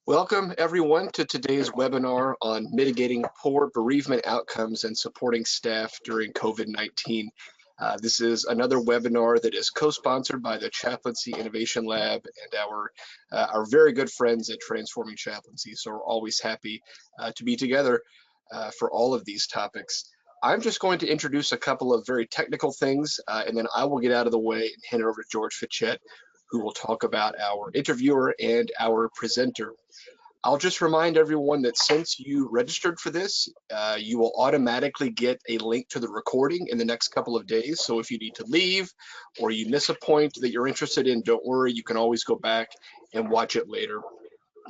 Welcome everyone to today's webinar on mitigating poor bereavement outcomes and supporting staff during COVID-19. This is another webinar that is co-sponsored by the Chaplaincy Innovation Lab and our very good friends at Transforming Chaplaincy. So we're always happy to be together for all of these topics. I'm just going to introduce a couple of very technical things and then I will get out of the way and hand it over to George Fichette, who will talk about our interviewer and our presenter. I'll just remind everyone that since you registered for this, you will automatically get a link to the recording in the next couple of days. So if you need to leave or you miss a point that you're interested in, don't worry, you can always go back and watch it later.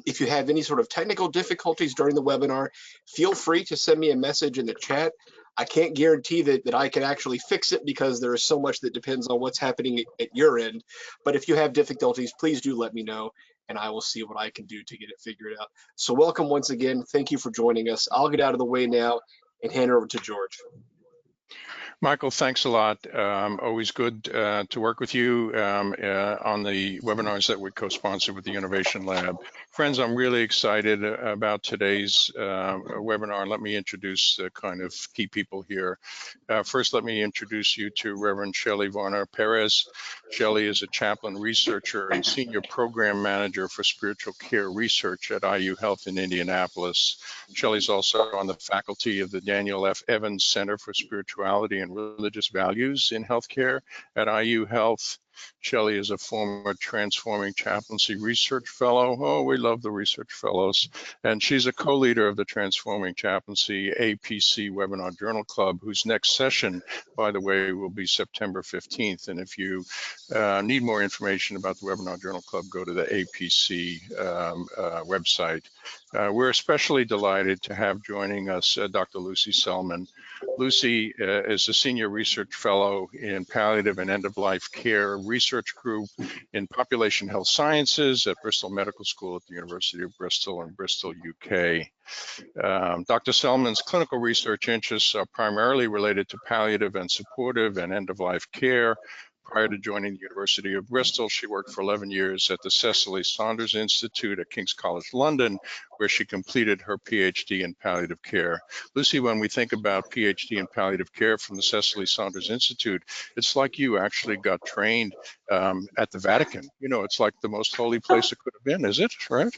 If you have any sort of technical difficulties during the webinar, feel free to send me a message in the chat. I can't guarantee that I can actually fix it because there is so much that depends on what's happening at your end. But if you have difficulties, please do let me know and I will see what I can do to get it figured out. So welcome once again. Thank you for joining us. I'll get out of the way now and hand it over to George. Michael, thanks a lot. Always good to work with you on the webinars that we co-sponsor with the Innovation Lab. Friends, I'm really excited about today's webinar. Let me introduce the kind of key people here. First, let me introduce you to Reverend Shelley Varner Perez. Shelley is a chaplain researcher and senior program manager for spiritual care research at IU Health in Indianapolis. Shelley's also on the faculty of the Daniel F. Evans Center for Spirituality and Religious Values in Healthcare at IU Health. Shelley is a former Transforming Chaplaincy Research Fellow. Oh, we love the research fellows. And she's a co-leader of the Transforming Chaplaincy APC Webinar Journal Club, whose next session, by the way, will be September 15th. And if you need more information about the Webinar Journal Club, go to the APC website. We're especially delighted to have joining us Dr. Lucy Selman. Lucy is a senior research fellow in palliative and end-of-life care research group in population health sciences at Bristol Medical School at the University of Bristol in Bristol, UK. Dr. Selman's clinical research interests are primarily related to palliative and supportive and end-of-life care. Prior to joining the University of Bristol, she worked for 11 years at the Cecily Saunders Institute at King's College London, where she completed her PhD in palliative care. Lucy, when we think about PhD in palliative care from the Cecily Saunders Institute, it's like you actually got trained at the Vatican. You know, it's like the most holy place it could have been, is it, right?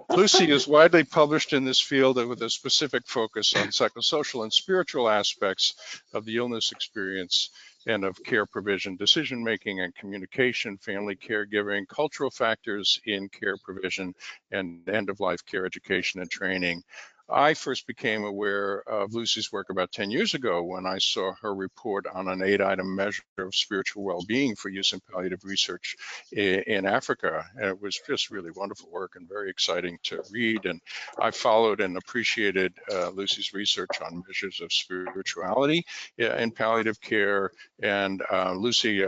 Lucy is widely published in this field with a specific focus on psychosocial and spiritual aspects of the illness experience and of care provision, decision-making and communication, family caregiving, cultural factors in care provision, and end-of-life care education and training. I first became aware of Lucy's work about 10 years ago when I saw her report on an 8-item measure of spiritual well-being for use in palliative research in Africa. And it was just really wonderful work and very exciting to read. And I followed and appreciated Lucy's research on measures of spirituality in palliative care. And Lucy,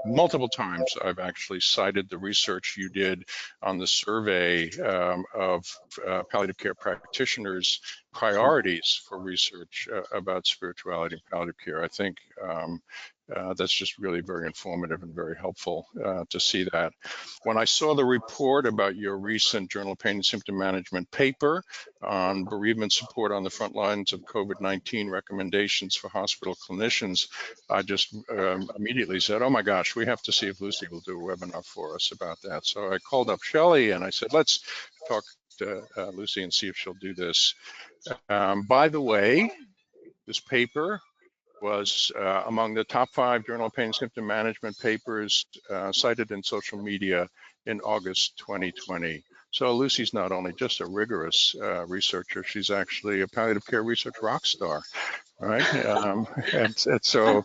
multiple times I've actually cited the research you did on the survey of palliative care practitioners' priorities for research about spirituality and palliative care. I think that's just really very informative and very helpful to see that. When I saw the report about your recent Journal of Pain and Symptom Management paper on bereavement support on the front lines of COVID-19 recommendations for hospital clinicians, I just immediately said, oh my gosh, we have to see if Lucy will do a webinar for us about that. So I called up Shelley and I said, let's talk to Lucy and see if she'll do this. By the way, this paper was among the top 5 Journal of Pain and Symptom Management papers cited in social media in August 2020. So Lucy's not only just a rigorous researcher, she's actually a palliative care research rock star, right? And so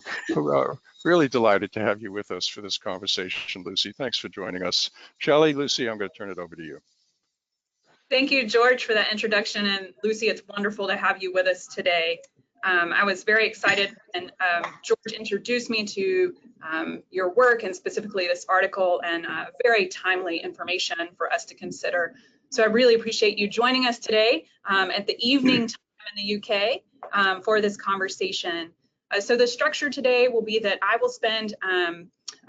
really delighted to have you with us for this conversation, Lucy. Thanks for joining us. Shelley, Lucy, I'm going to turn it over to you. Thank you, George, for that introduction. And Lucy, it's wonderful to have you with us today. I was very excited and George introduced me to your work and specifically this article and very timely information for us to consider. So I really appreciate you joining us today at the evening time in the UK for this conversation. So the structure today will be that I will spend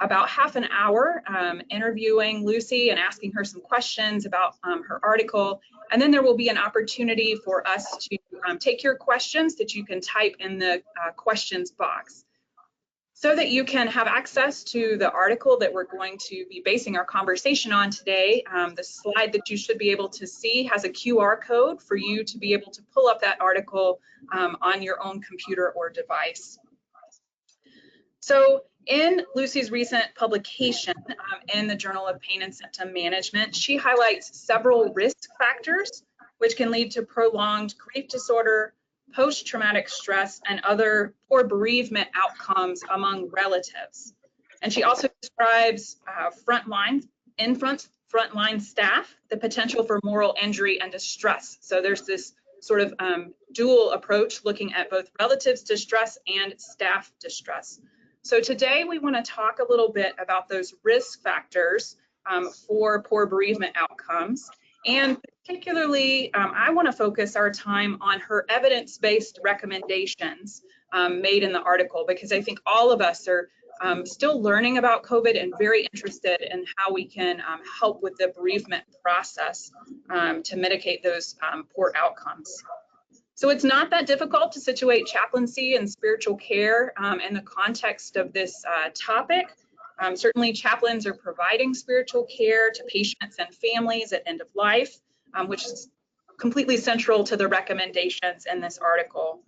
about half an hour interviewing Lucy and asking her some questions about her article. And then there will be an opportunity for us to take your questions that you can type in the questions box, so that you can have access to the article that we're going to be basing our conversation on today. The slide that you should be able to see has a QR code for you to be able to pull up that article on your own computer or device. So in Lucy's recent publication in the Journal of Pain and Symptom Management, she highlights several risk factors which can lead to prolonged grief disorder, post-traumatic stress, and other poor bereavement outcomes among relatives. And she also describes frontline staff, the potential for moral injury and distress. So there's this sort of dual approach looking at both relatives' distress and staff distress. So today we want to talk a little bit about those risk factors for poor bereavement outcomes. And particularly, I want to focus our time on her evidence-based recommendations made in the article, because I think all of us are still learning about COVID and very interested in how we can help with the bereavement process to mitigate those poor outcomes. So it's not that difficult to situate chaplaincy and spiritual care in the context of this topic. Certainly chaplains are providing spiritual care to patients and families at end of life, which is completely central to the recommendations in this article.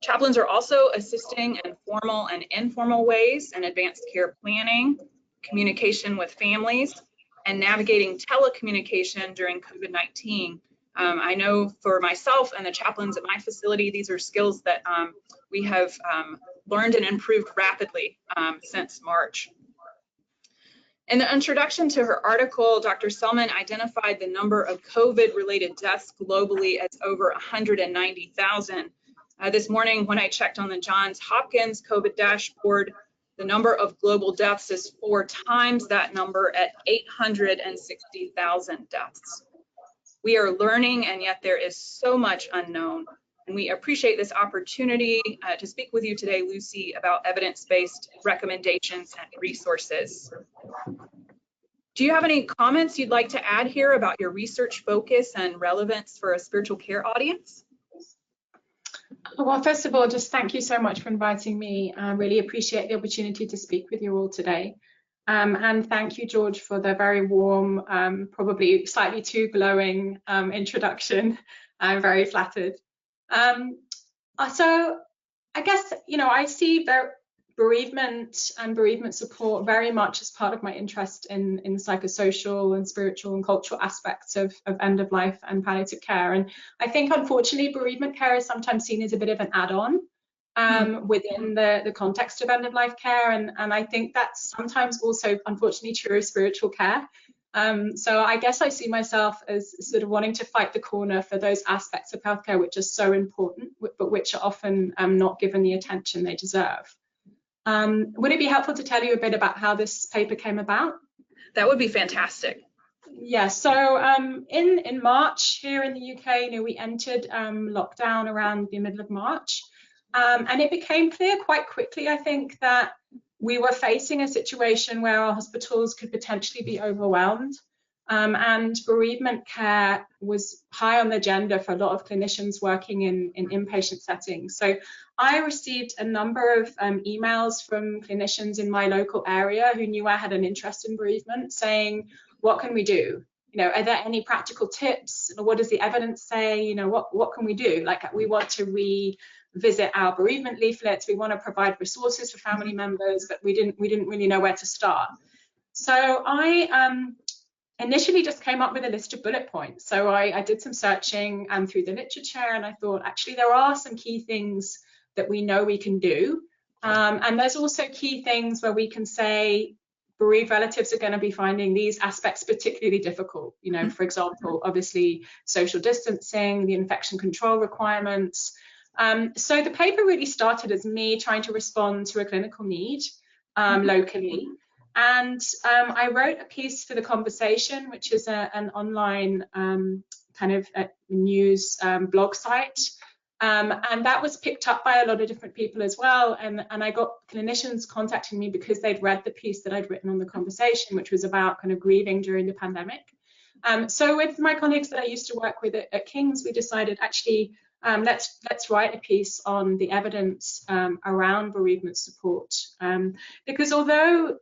Chaplains are also assisting in formal and informal ways in advanced care planning, communication with families, and navigating telecommunication during COVID-19. I know for myself and the chaplains at my facility, these are skills that we have learned and improved rapidly since March. In the introduction to her article, Dr. Selman identified the number of COVID-related deaths globally as over 190,000. This morning, when I checked on the Johns Hopkins COVID dashboard, the number of global deaths is 4 times that number at 860,000 deaths. We are learning, and yet there is so much unknown. And we appreciate this opportunity to speak with you today, Lucy, about evidence-based recommendations and resources. Do you have any comments you'd like to add here about your research focus and relevance for a spiritual care audience? Well, first of all, just thank you so much for inviting me. I really appreciate the opportunity to speak with you all today. And thank you, George, for the very warm, probably slightly too glowing introduction. I'm very flattered. So I guess, I see bereavement and bereavement support very much as part of my interest in psychosocial and spiritual and cultural aspects of end of life and palliative care. And I think, unfortunately, bereavement care is sometimes seen as a bit of an add-on within the context of end of life care. And I think that's sometimes also, unfortunately, true of spiritual care. So I guess I see myself as sort of wanting to fight the corner for those aspects of healthcare which are so important, but which are often not given the attention they deserve. Would it be helpful to tell you a bit about how this paper came about? That would be fantastic. Yeah, so in March here in the UK, we entered lockdown around the middle of March. And it became clear quite quickly, I think, that we were facing a situation where our hospitals could potentially be overwhelmed, and bereavement care was high on the agenda for a lot of clinicians working in inpatient settings. So I received a number of emails from clinicians in my local area who knew I had an interest in bereavement, saying, what can we do? Are there any practical tips? What does the evidence say? What can we do? Like, we want to revisit our bereavement leaflets. We want to provide resources for family members, but we didn't really know where to start. So I initially just came up with a list of bullet points. So I did some searching through the literature, and I thought, actually, there are some key things that we know we can do. And there's also key things where we can say bereaved relatives are going to be finding these aspects particularly difficult. For example, obviously, social distancing, the infection control requirements. So the paper really started as me trying to respond to a clinical need locally. And I wrote a piece for The Conversation, which is an online kind of news blog site. And that was picked up by a lot of different people as well. And I got clinicians contacting me because they'd read the piece that I'd written on The Conversation, which was about kind of grieving during the pandemic. So with my colleagues that I used to work with at King's, we decided actually, let's write a piece on the evidence around bereavement support. Because although,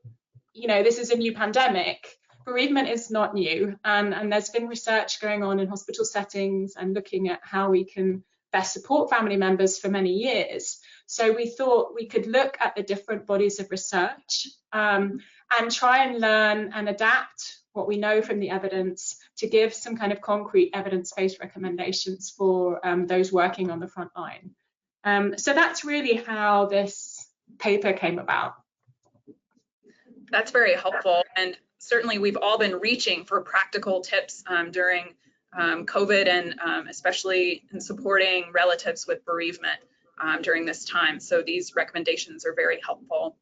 you know, this is a new pandemic, bereavement is not new. And there's been research going on in hospital settings and looking at how we can best support family members for many years. So we thought we could look at the different bodies of research and try and learn and adapt what we know from the evidence to give some kind of concrete evidence-based recommendations for those working on the front line. So that's really how this paper came about. That's very helpful. And certainly we've all been reaching for practical tips during COVID and especially in supporting relatives with bereavement during this time. So these recommendations are very helpful.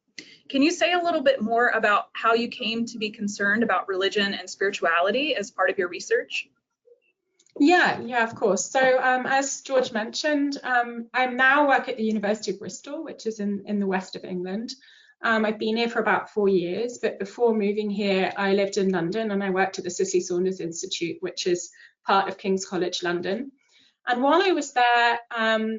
Can you say a little bit more about how you came to be concerned about religion and spirituality as part of your research? Yeah, of course. So as George mentioned, I now work at the University of Bristol, which is in the west of England. I've been here for about 4 years, but before moving here, I lived in London and I worked at the Cicely Saunders Institute, which is part of King's College London. And while I was there,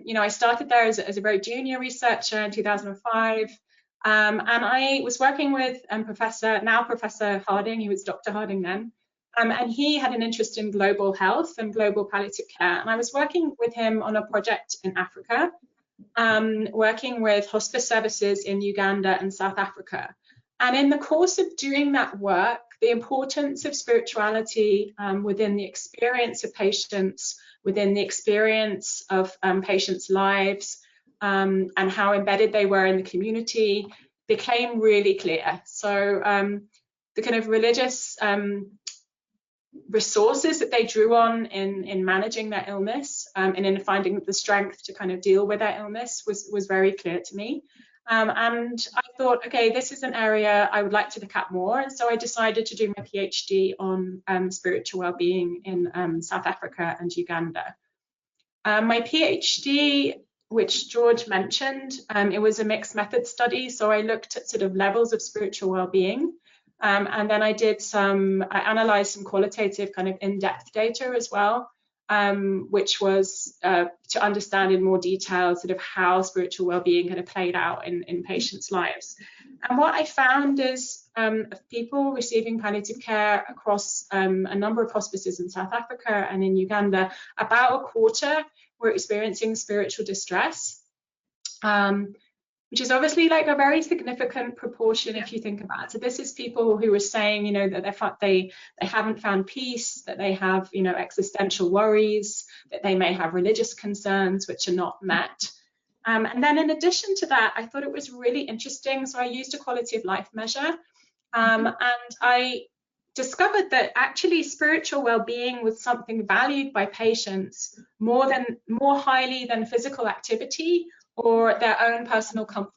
you know, I started there as a very junior researcher in 2005. And I was working with Professor Harding, he was Dr. Harding then, and he had an interest in global health and global palliative care. And I was working with him on a project in Africa, working with hospice services in Uganda and South Africa. And in the course of doing that work, the importance of spirituality within the experience of patients, within the experience of patients' lives, and how embedded they were in the community became really clear. So the kind of religious resources that they drew on in managing their illness and in finding the strength to kind of deal with their illness was very clear to me. And I thought, okay, this is an area I would like to look at more. And so I decided to do my PhD on spiritual well-being in South Africa and Uganda. My PhD, which George mentioned, it was a mixed method study. So I looked at sort of levels of spiritual well-being. And then I analyzed some qualitative kind of in-depth data as well, which was to understand in more detail sort of how spiritual well-being kind of played out in patients' lives. And what I found is of people receiving palliative care across a number of hospices in South Africa and in Uganda, about a quarter were experiencing spiritual distress. Which is obviously like a very significant proportion if you think about it. So this is people who are saying, you know, that they haven't found peace, that they have, you know, existential worries, that they may have religious concerns which are not met. And then in addition to that, I thought it was really interesting. So I used a quality of life measure, and I discovered that actually spiritual well-being was something valued by patients more highly than physical activity or their own personal comfort.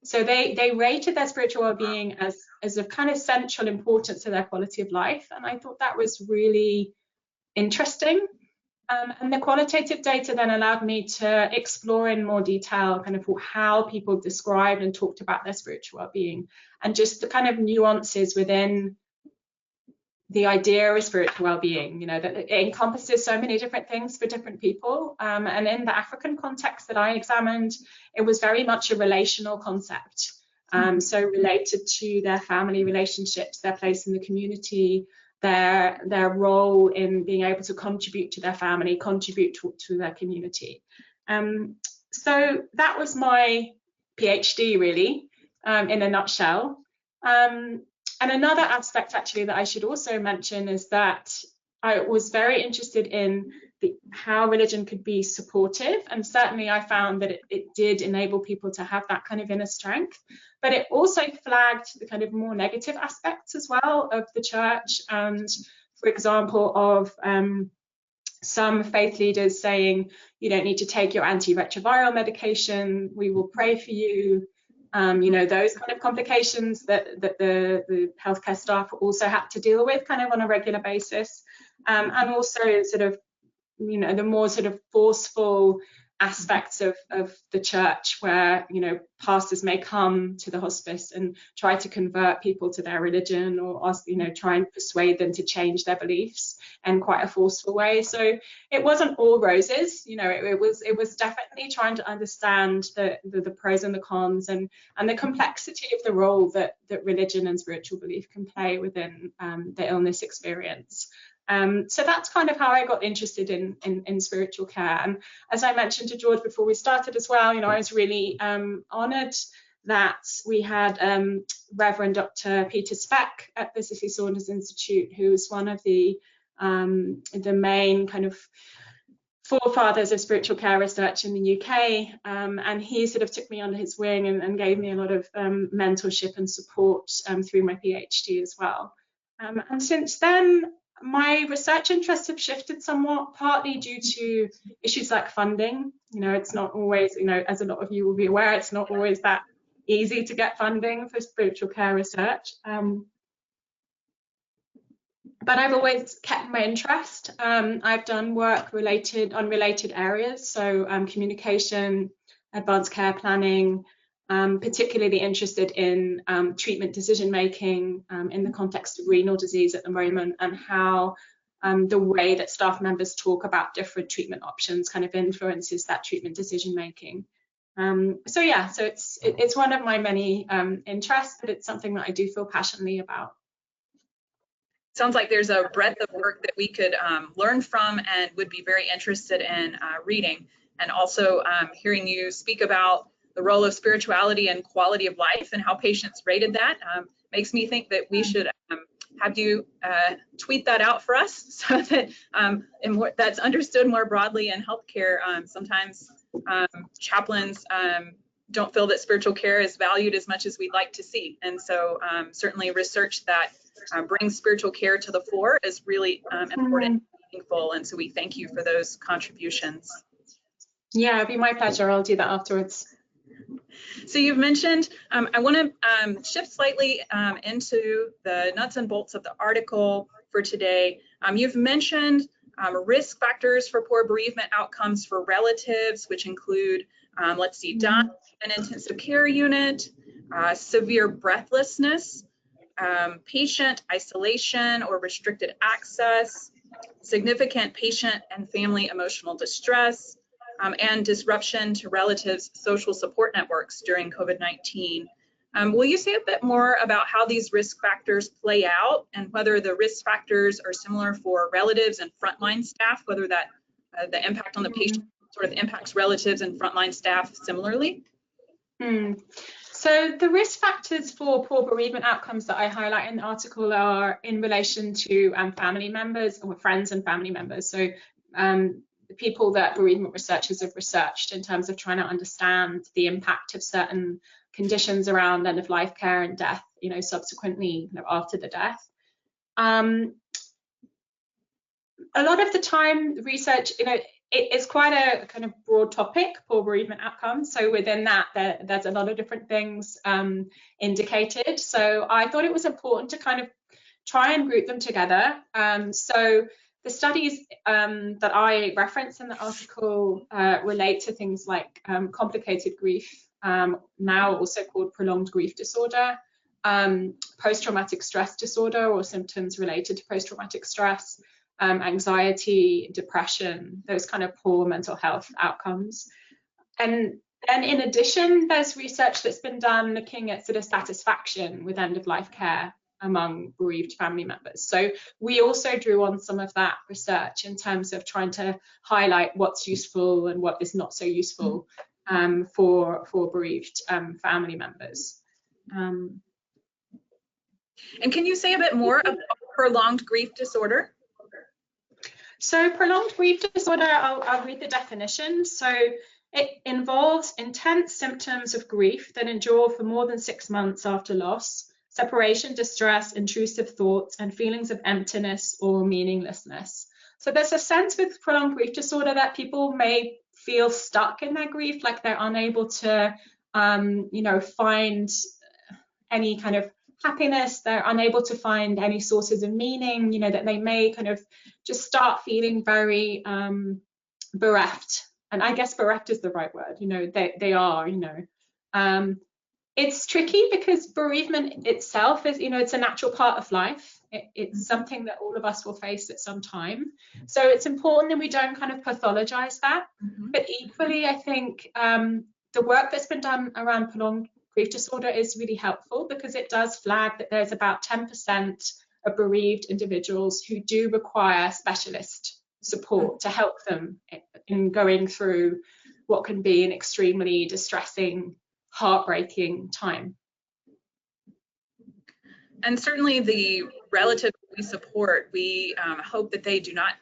So they rated their spiritual well-being as of kind of central importance to their quality of life. And I thought that was really interesting. And the qualitative data then allowed me to explore in more detail kind of how people described and talked about their spiritual well-being and just the kind of nuances within the idea of spiritual well-being, you know, that it encompasses so many different things for different people. And in the African context that I examined, it was very much a relational concept. So related to their family relationships, their place in the community, their role in being able to contribute to their family, contribute to their community. So that was my PhD really, in a nutshell. And another aspect actually that I should also mention is that I was very interested in how religion could be supportive, and certainly I found that it did enable people to have that kind of inner strength, but it also flagged the kind of more negative aspects as well of the church, and for example of some faith leaders saying you don't need to take your antiretroviral medication, we will pray for you. You know, those kind of complications that the healthcare staff also had to deal with kind of on a regular basis. And also sort of, you know, the more sort of forceful aspects of the church where, you know, pastors may come to the hospice and try to convert people to their religion, or ask, you know, try and persuade them to change their beliefs in quite a forceful way. So it wasn't all roses, you know, it was definitely trying to understand the pros and the cons, and the complexity of the role that religion and spiritual belief can play within the illness experience. So that's kind of how I got interested in spiritual care. And as I mentioned to George before we started as well, you know, I was really honoured that we had Reverend Dr. Peter Speck at the Cicely Saunders Institute, who's one of the main kind of forefathers of spiritual care research in the UK, and he sort of took me under his wing and gave me a lot of mentorship and support through my PhD as well. And since then, my research interests have shifted somewhat, partly due to issues like funding. You know, it's not always, you know, as a lot of you will be aware, it's not always that easy to get funding for spiritual care research. But I've always kept my interest. I've done work on related areas, so communication, advanced care planning, particularly interested in treatment decision making in the context of renal disease at the moment, and how the way that staff members talk about different treatment options kind of influences that treatment decision making. So yeah, so it's one of my many interests, but it's something that I do feel passionately about. Sounds like there's a breadth of work that we could learn from and would be very interested in reading. And also hearing you speak about the role of spirituality and quality of life and how patients rated that makes me think that we should have you tweet that out for us, so that that's understood more broadly in healthcare. Sometimes chaplains don't feel that spiritual care is valued as much as we'd like to see. And so certainly research that brings spiritual care to the fore is really important and meaningful. And so we thank you for those contributions. Yeah, it'd be my pleasure. I'll do that afterwards. So you've mentioned, I want to shift slightly into the nuts and bolts of the article for today. You've mentioned risk factors for poor bereavement outcomes for relatives, which include, let's see, dying in an intensive care unit, severe breathlessness, patient isolation or restricted access, significant patient and family emotional distress, and disruption to relatives' social support networks during COVID-19. Will you say a bit more about how these risk factors play out, and whether the risk factors are similar for relatives and frontline staff, whether that the impact on the patient sort of impacts relatives and frontline staff similarly? So the risk factors for poor bereavement outcomes that I highlight in the article are in relation to family members, or friends and family members. So the people that bereavement researchers have researched in terms of trying to understand the impact of certain conditions around end of life care and death, you know, subsequently, you know, after the death. A lot of the time, research, you know, it's quite a kind of broad topic, poor bereavement outcomes. So within that, there's a lot of different things indicated. So I thought it was important to kind of try and group them together. So the studies that I reference in the article relate to things like complicated grief, now also called prolonged grief disorder, post-traumatic stress disorder or symptoms related to post-traumatic stress, anxiety, depression, those kind of poor mental health outcomes. And then in addition, there's research that's been done looking at sort of satisfaction with end-of-life care among bereaved family members. So we also drew on some of that research in terms of trying to highlight what's useful and what is not so useful for bereaved family members. And can you say a bit more about prolonged grief disorder? So prolonged grief disorder, I'll read the definition. So it involves intense symptoms of grief that endure for more than 6 months after loss, separation, distress, intrusive thoughts, and feelings of emptiness or meaninglessness. So there's a sense with prolonged grief disorder that people may feel stuck in their grief, like they're unable to, you know, find any kind of happiness, they're unable to find any sources of meaning, you know, that they may kind of just start feeling very bereft and I guess bereft is the right word, you know, they are, you know. It's tricky because bereavement itself is, you know, it's a natural part of life. It's something that all of us will face at some time. So it's important that we don't kind of pathologize that. But equally, I think the work that's been done around prolonged grief disorder is really helpful, because it does flag that there's about 10% of bereaved individuals who do require specialist support to help them in going through what can be an extremely distressing, heartbreaking time. And certainly the relatives we support, we hope that they do not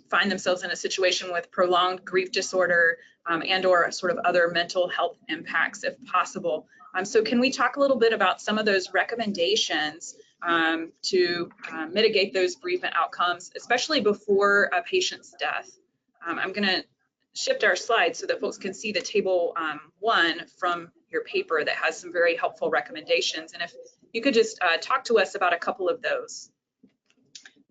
find themselves in a situation with prolonged grief disorder and or sort of other mental health impacts if possible. So can we talk a little bit about some of those recommendations to mitigate those bereavement outcomes, especially before a patient's death? I'm going to shift our slides so that folks can see the table 1 from your paper that has some very helpful recommendations. And if you could just talk to us about a couple of those.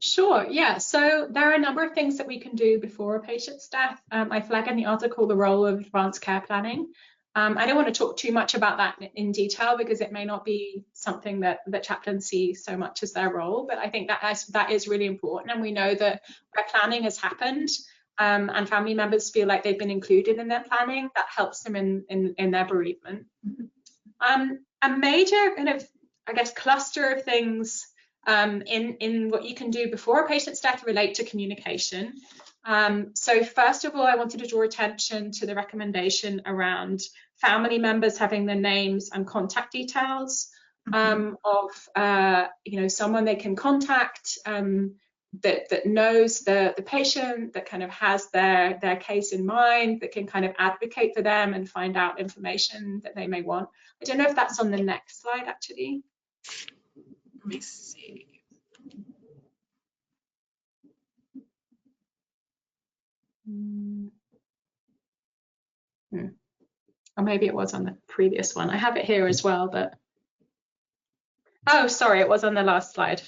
Sure, yeah. So there are a number of things that we can do before a patient's death. I flag in the article the role of advanced care planning. I don't want to talk too much about that in detail, because it may not be something that chaplains see so much as their role, but I think that is really important. And we know that where planning has happened, and family members feel like they've been included in their planning, that helps them in their bereavement. A major kind of, I guess, cluster of things in what you can do before a patient's death relate to communication. So first of all, I wanted to draw attention to the recommendation around family members having their names and contact details of you know, someone they can contact that knows the patient, that kind of has their case in mind, that can kind of advocate for them and find out information that they may want. I don't know if that's on the next slide, actually. Let me see. Or maybe it was on the previous one. I have it here as well, but oh, sorry, it was on the last slide.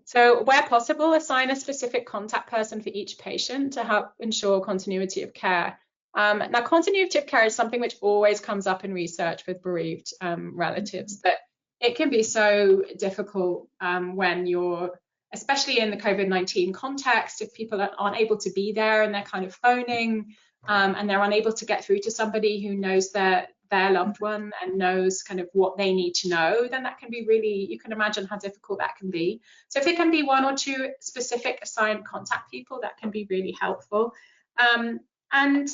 So where possible, assign a specific contact person for each patient to help ensure continuity of care. Now, continuity of care is something which always comes up in research with bereaved relatives, that it can be so difficult when you're, especially in the COVID-19 context, if people aren't able to be there and they're kind of phoning and they're unable to get through to somebody who knows their loved one and knows kind of what they need to know, then that can be really, you can imagine how difficult that can be. So if it can be 1 or 2 specific assigned contact people, that can be really helpful. And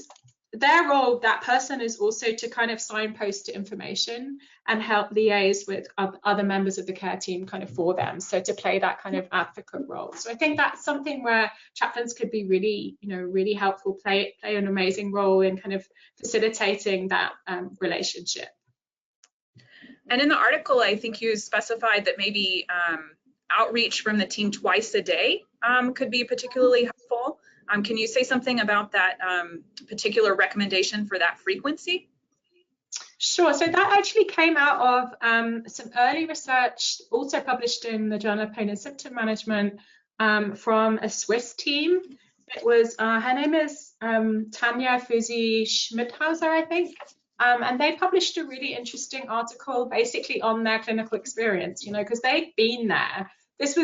their role, that person, is also to kind of signpost to information and help liaise with other members of the care team kind of for them. So to play that kind of advocate role. So I think that's something where chaplains could be really, you know, really helpful, play an amazing role in kind of facilitating that relationship. And in the article, I think you specified that maybe outreach from the team twice a day could be particularly helpful. Can you say something about that particular recommendation for that frequency? Sure. So that actually came out of some early research, also published in the Journal of Pain and Symptom Management, from a Swiss team. It was, her name is Tanja Fusi-Schmidhauser, I think. And they published a really interesting article basically on their clinical experience, you know, because they've been there. This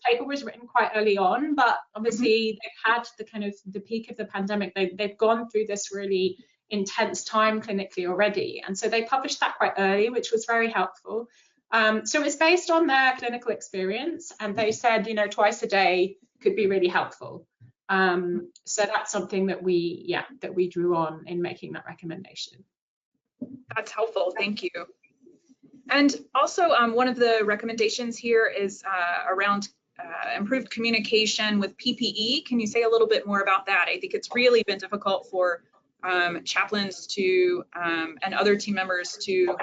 paper was written quite early on, but obviously they've had the kind of the peak of the pandemic. They've gone through this really intense time clinically already, and so they published that quite early, which was very helpful. So it's based on their clinical experience, and they said, you know, twice a day could be really helpful. So that's something that we drew on in making that recommendation. That's helpful. Thank you. And also, one of the recommendations here is around improved communication with PPE. Can you say a little bit more about that? I think it's really been difficult for chaplains to and other team members to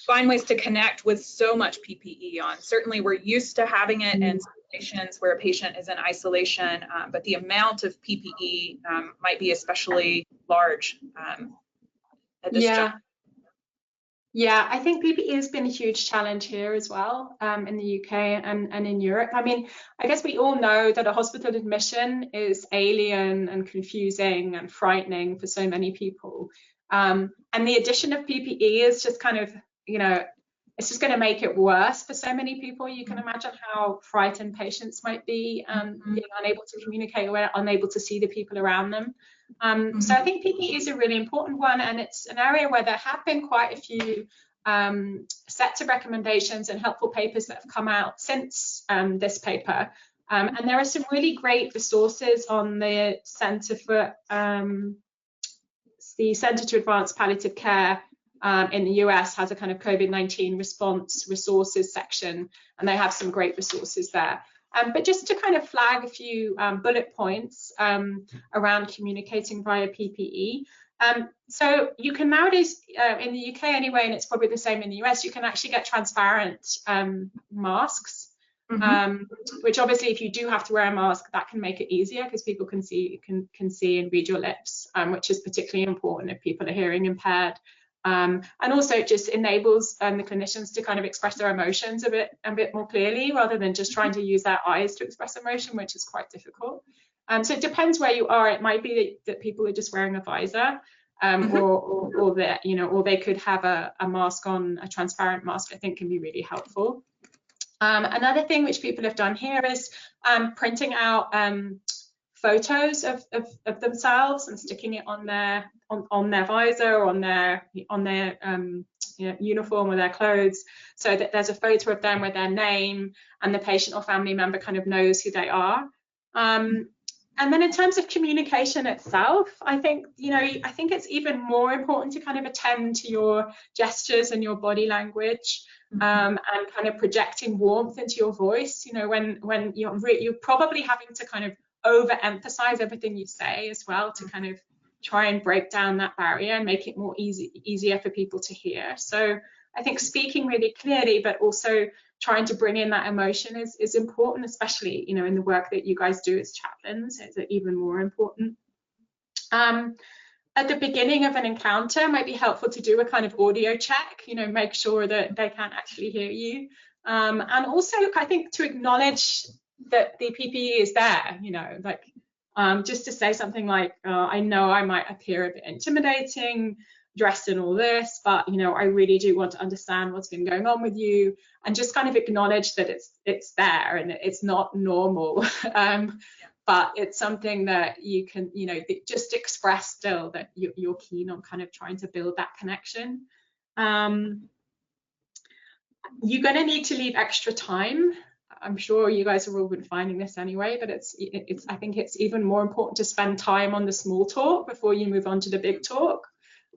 find ways to connect with so much PPE on. Certainly, we're used to having it in situations where a patient is in isolation, but the amount of PPE might be especially large at this juncture. Yeah, I think PPE has been a huge challenge here as well, in the UK and in Europe. I mean, I guess we all know that a hospital admission is alien and confusing and frightening for so many people. And the addition of PPE is just kind of, you know, it's just going to make it worse for so many people. You can imagine how frightened patients might be, being unable to communicate or unable to see the people around them. So I think PPE is a really important one, and it's an area where there have been quite a few sets of recommendations and helpful papers that have come out since this paper. And there are some really great resources on the Centre to Advance Palliative Care in the US has a kind of COVID-19 response resources section, and they have some great resources there. But just to kind of flag a few bullet points around communicating via PPE. So you can nowadays, in the UK anyway, and it's probably the same in the US, you can actually get transparent masks, which obviously if you do have to wear a mask, that can make it easier because people can see and read your lips, which is particularly important if people are hearing impaired. And also it just enables the clinicians to kind of express their emotions a bit more clearly rather than just trying to use their eyes to express emotion, which is quite difficult. So it depends where you are. It might be that people are just wearing a visor, or that, you know, or they could have a mask on, a transparent mask, I think can be really helpful. Another thing which people have done here is printing out photos of themselves and sticking it on their visor or on their you know, uniform or their clothes, so that there's a photo of them with their name and the patient or family member kind of knows who they are. And then in terms of communication itself, I think, you know, I think it's even more important to kind of attend to your gestures and your body language, and kind of projecting warmth into your voice. You know, when you're probably having to kind of overemphasize everything you say as well to kind of try and break down that barrier and make it more easier for people to hear. So I think speaking really clearly, but also trying to bring in that emotion is important, especially, you know, in the work that you guys do as chaplains. It's even more important. At the beginning of an encounter, it might be helpful to do a kind of audio check, you know, make sure that they can actually hear you. And also, I think, to acknowledge that the PPE is there, you know, like just to say something like, I know I might appear a bit intimidating, dressed in all this, but, you know, I really do want to understand what's been going on with you, and just kind of acknowledge that it's there and it's not normal. But it's something that you can, you know, just express still that you're keen on kind of trying to build that connection. You're going to need to leave extra time. I'm sure you guys have all been finding this anyway, but I think it's even more important to spend time on the small talk before you move on to the big talk,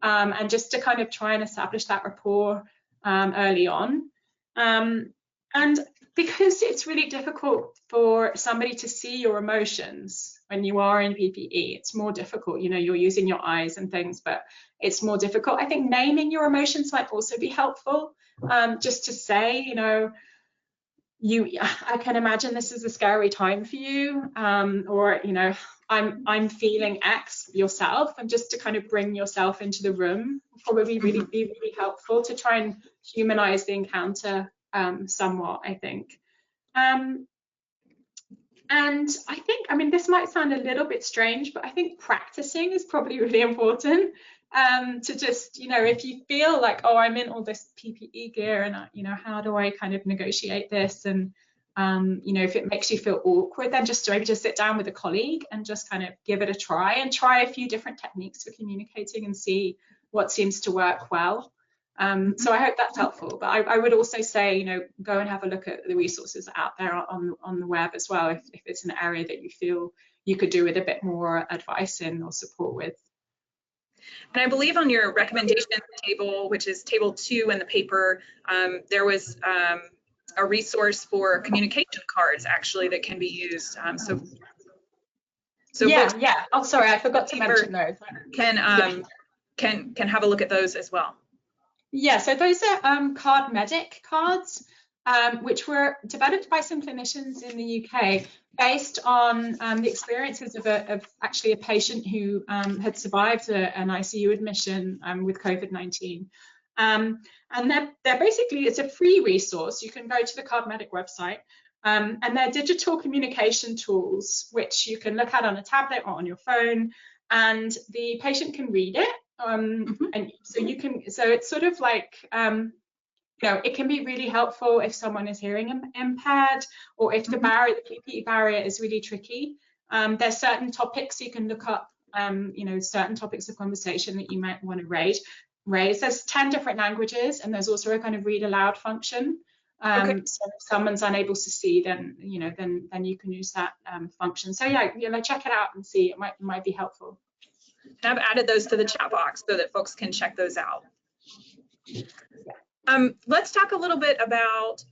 and just to kind of try and establish that rapport early on. And because it's really difficult for somebody to see your emotions when you are in PPE, it's more difficult. You know, you're using your eyes and things, but it's more difficult. I think naming your emotions might also be helpful, just to say, you know, I can imagine this is a scary time for you, or, you know, I'm feeling X yourself, and just to kind of bring yourself into the room will probably be really helpful to try and humanize the encounter somewhat, I think. And I think, I mean, this might sound a little bit strange, but I think practicing is probably really important. To just, you know, if you feel like, oh, I'm in all this PPE gear and, you know, how do I kind of negotiate this? And, you know, if it makes you feel awkward, then just maybe just sit down with a colleague and just kind of give it a try and try a few different techniques for communicating and see what seems to work well. So I hope that's helpful. But I would also say, you know, go and have a look at the resources out there on the web as well, if it's an area that you feel you could do with a bit more advice in or support with. And I believe on your recommendation table, which is table 2 in the paper, there was a resource for communication cards actually that can be used. So yeah. Oh, sorry, I forgot to mention those. Can have a look at those as well. Yeah, so those are card medic cards, which were developed by some clinicians in the UK based on the experiences of actually a patient who had survived an ICU admission with COVID-19. And they're basically, it's a free resource. You can go to the Cardmedic website, and they're digital communication tools, which you can look at on a tablet or on your phone, and the patient can read it. And so you can, so it's sort of like, you know, it can be really helpful if someone is hearing impaired, or if the barrier, the PPE barrier is really tricky. There's certain topics you can look up, you know, certain topics of conversation that you might want to raise. There's 10 different languages, and there's also a kind of read aloud function. So if someone's unable to see, then, you know, then you can use that function. So yeah, you know, check it out and see. It might be helpful. And I've added those to the chat box so that folks can check those out. Let's talk a little bit about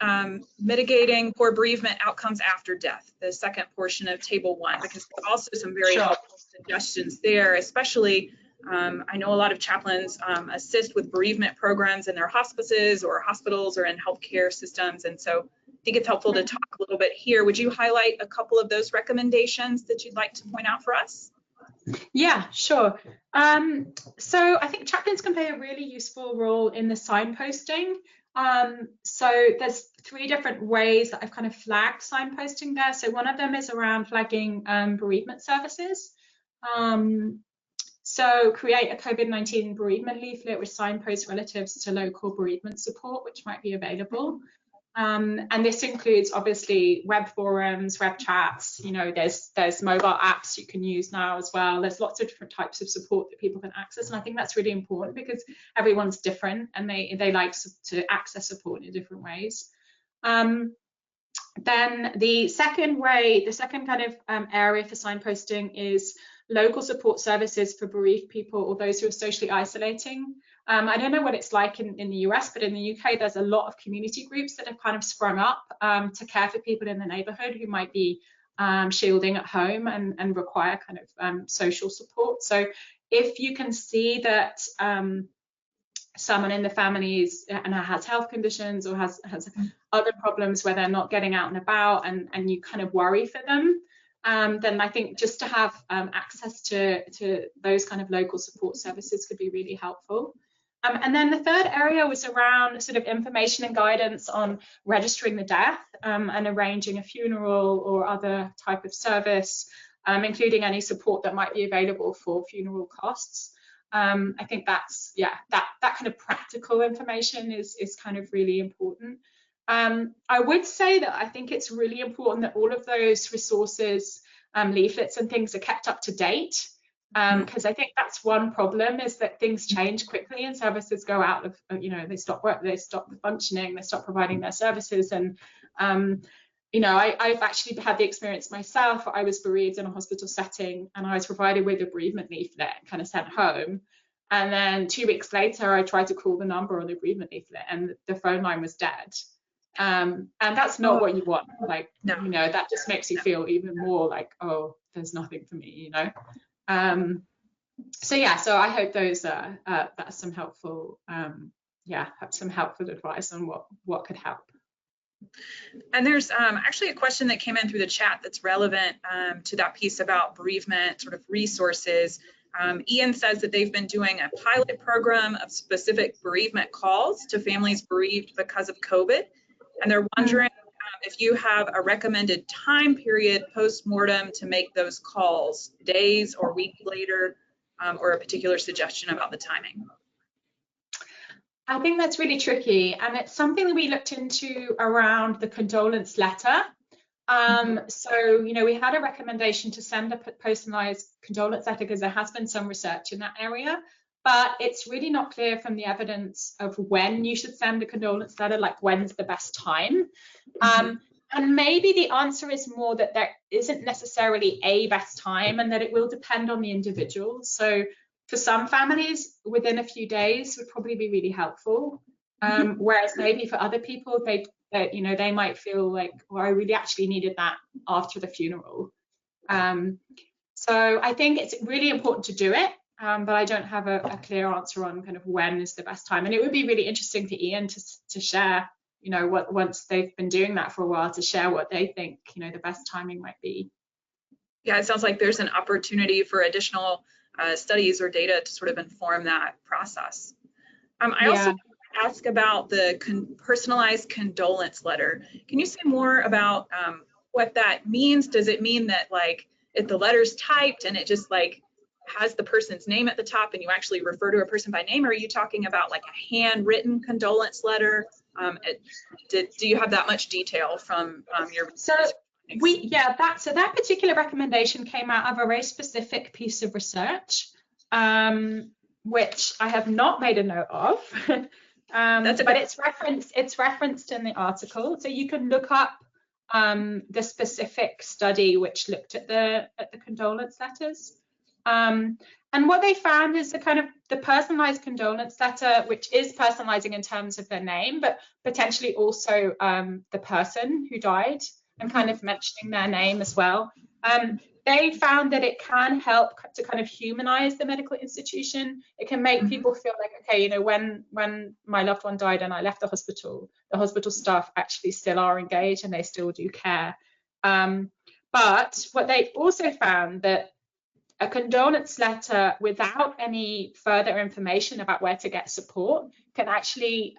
mitigating poor bereavement outcomes after death, the second portion of Table 1, because there are also some very helpful suggestions there, especially I know a lot of chaplains assist with bereavement programs in their hospices or hospitals or in healthcare systems. And so I think it's helpful to talk a little bit here. Would you highlight a couple of those recommendations that you'd like to point out for us? Yeah, sure. So I think chaplains can play a really useful role in the signposting. So there's 3 different ways that I've kind of flagged signposting there. So one of them is around flagging bereavement services. So create a COVID-19 bereavement leaflet which signposts relatives to local bereavement support, which might be available. And this includes obviously web forums, web chats, you know, there's mobile apps you can use now as well. There's lots of different types of support that people can access. And I think that's really important because everyone's different and they like to access support in different ways. Then the second kind of area for signposting is local support services for bereaved people or those who are socially isolating. I don't know what it's like in the US, but in the UK, there's a lot of community groups that have kind of sprung up to care for people in the neighborhood who might be shielding at home and require kind of social support. So if you can see that someone in the family has health conditions or has other problems where they're not getting out and about and you kind of worry for them, then I think just to have access to those kind of local support services could be really helpful. And then the third area was around sort of information and guidance on registering the death and arranging a funeral or other type of service, including any support that might be available for funeral costs. I think that's, yeah, that kind of practical information is kind of really important. I would say that I think it's really important that all of those resources, leaflets and things are kept up to date. Because I think that's one problem, is that things change quickly and services go out of, you know, they stop work, they stop functioning, they stop providing their services. And, you know, I've actually had the experience myself. I was bereaved in a hospital setting and I was provided with a bereavement leaflet and kind of sent home. And then 2 weeks later, I tried to call the number on the bereavement leaflet and the phone line was dead. And that's not what you want. Like, no. You know, that just makes you feel even more like, oh, there's nothing for me, you know. So yeah, so I hope those that's some helpful some helpful advice on what could help. And there's actually a question that came in through the chat that's relevant to that piece about bereavement sort of resources. Ian says that they've been doing a pilot program of specific bereavement calls to families bereaved because of COVID, and they're wondering if you have a recommended time period post-mortem to make those calls, days or weeks later, or a particular suggestion about the timing. I think that's really tricky, and it's something that we looked into around the condolence letter. So, you know, we had a recommendation to send a personalized condolence letter because there has been some research in that area, but it's really not clear from the evidence of when you should send a condolence letter, like when's the best time. And maybe the answer is more that there isn't necessarily a best time and that it will depend on the individual. So for some families, within a few days would probably be really helpful. Whereas maybe for other people, they might feel like, well, I really actually needed that after the funeral. So I think it's really important to do it, but I don't have a clear answer on kind of when is the best time. And it would be really interesting for Ian to share, you know, once they've been doing that for a while, to share what they think, you know, the best timing might be. Yeah, it sounds like there's an opportunity for additional studies or data to sort of inform that process. I also ask about the personalized condolence letter. Can you say more about what that means? Does it mean that like if the letter's typed and it just like has the person's name at the top and you actually refer to a person by name, or are you talking about like a handwritten condolence letter? Do you have that much detail from your research? So that particular recommendation came out of a very specific piece of research, which I have not made a note of. But it's referenced in the article, so you can look up the specific study which looked at the condolence letters. And what they found is the personalized condolence letter, which is personalizing in terms of their name, but potentially also the person who died and kind of mentioning their name as well. They found that it can help to kind of humanize the medical institution. It can make people feel like, okay, you know, when my loved one died and I left the hospital staff actually still are engaged and they still do care. But what they also found that a condolence letter without any further information about where to get support can actually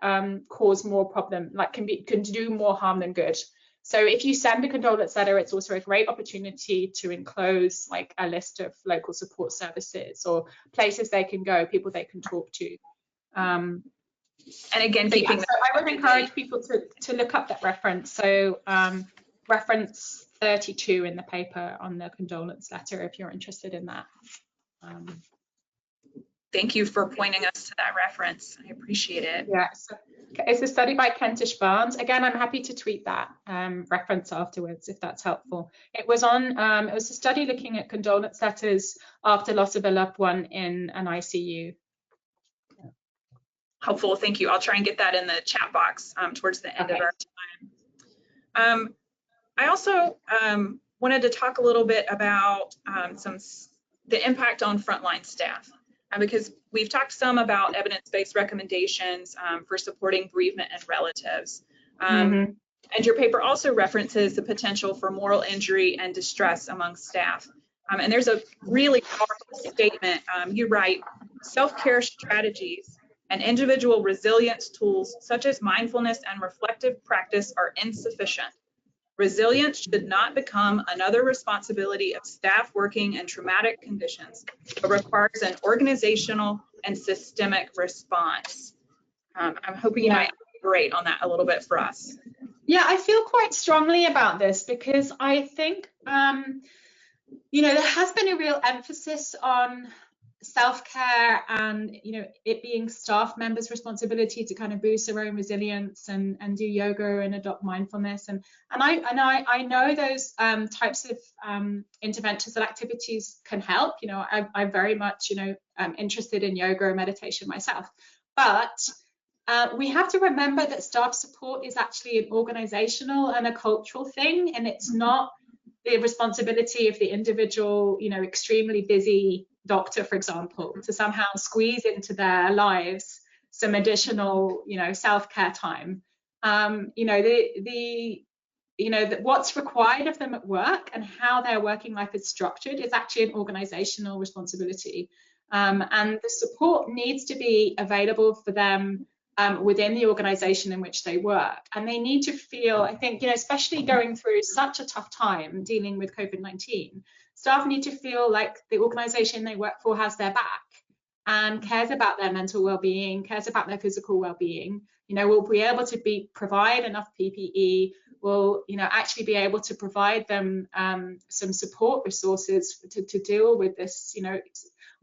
cause more problem, like can do more harm than good. So if you send a condolence letter, it's also a great opportunity to enclose like a list of local support services or places they can go, people they can talk to. And again, so I would encourage people to look up that reference. So reference 32 in the paper on the condolence letter, if you're interested in that. Thank you for pointing us to that reference. I appreciate it. Yeah, so it's a study by Kentish Barnes. Again, I'm happy to tweet that reference afterwards if that's helpful. It was a study looking at condolence letters after loss of a loved one in an ICU. Helpful, thank you. I'll try and get that in the chat box towards the end of our time. I also wanted to talk a little bit about the impact on frontline staff, because we've talked some about evidence-based recommendations for supporting bereavement and relatives. And your paper also references the potential for moral injury and distress among staff. And there's a really powerful statement. You write, self-care strategies and individual resilience tools such as mindfulness and reflective practice are insufficient. Resilience should not become another responsibility of staff working in traumatic conditions, but requires an organizational and systemic response. I'm hoping you might elaborate on that a little bit for us. Yeah, I feel quite strongly about this because I think, you know, there has been a real emphasis on self-care and, you know, it being staff members' responsibility to kind of boost their own resilience and do yoga and adopt mindfulness. And I know those types of interventions and activities can help. You know, I'm very much, you know, interested in yoga and meditation myself. But we have to remember that staff support is actually an organizational and a cultural thing, and it's not the responsibility of the individual, you know, extremely busy doctor, for example, to somehow squeeze into their lives some additional, you know, self-care time. You know, what's required of them at work and how their working life is structured is actually an organizational responsibility. And the support needs to be available for them within the organization in which they work. And they need to feel, I think, you know, especially going through such a tough time dealing with COVID-19, staff need to feel like the organization they work for has their back and cares about their mental well-being, cares about their physical well-being. You know, will be able to provide enough PPE, will, you know, actually be able to provide them some support resources to deal with this, you know,